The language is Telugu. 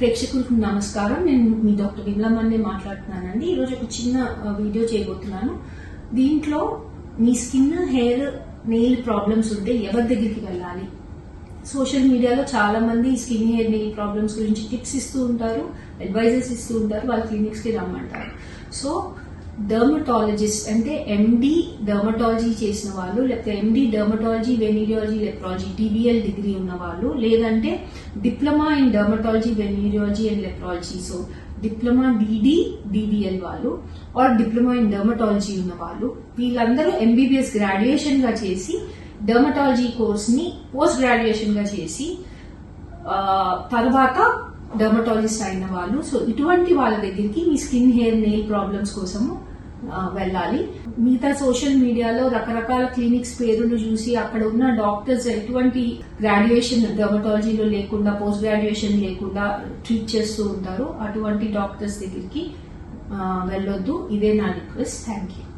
ప్రేక్షకులకు నమస్కారం. నేను మీ డాక్టర్ విమలమ్మని మాట్లాడుతున్నానండి. ఈరోజు ఒక చిన్న వీడియో చేయబోతున్నాను. దీంట్లో మీ స్కిన్, హెయిర్, నెయిల్ ప్రాబ్లమ్స్ ఉంటే ఎవరి దగ్గరికి వెళ్ళాలి? సోషల్ మీడియాలో చాలా మంది స్కిన్, హెయిర్, నెయిల్ ప్రాబ్లమ్స్ గురించి టిప్స్ ఇస్తూ ఉంటారు, అడ్వైజెస్ ఇస్తూ ఉంటారు, వాళ్ళ క్లినిక్స్ కి రమ్మంటారు. సో డర్మటాలజిస్ట్ అంటే ఎండి డర్మటాలజీ చేసిన వాళ్ళు, లేకపోతే MD dermatology, venereology, leprology DBL degree ఉన్న వాళ్ళు, లేదంటే diploma in dermatology, venereology and leprology, so diploma DBL వాళ్ళు, ఆర్ డిప్లొమా ఇన్ డర్మటాలజీ ఉన్న వాళ్ళు, వీళ్ళందరూ MBBS గ్రాడ్యుయేషన్ గా చేసి డర్మటాలజీ కోర్స్ ని పోస్ట్ గ్రాడ్యుయేషన్ గా చేసి తర్వాత డర్మటాలజిస్ట్ అయిన వాళ్ళు. సో ఇటువంటి వాళ్ళ దగ్గరికి మీ స్కిన్, హెయిర్, నెయిల్ ప్రాబ్లమ్స్ కోసము వెళ్ళాలి. మిగతా సోషల్ మీడియాలో రకరకాల క్లినిక్స్ పేర్లు చూసి అక్కడ ఉన్న డాక్టర్స్ ఎటువంటి గ్రాడ్యుయేషన్ డర్మటాలజీలో లేకుండా, పోస్ట్ గ్రాడ్యుయేషన్ లేకుండా ట్రీట్ చేస్తూ ఉంటారు. అటువంటి డాక్టర్స్ దగ్గరికి వెళ్ళొద్దు. ఇదే నా రిక్వెస్ట్. Thank you.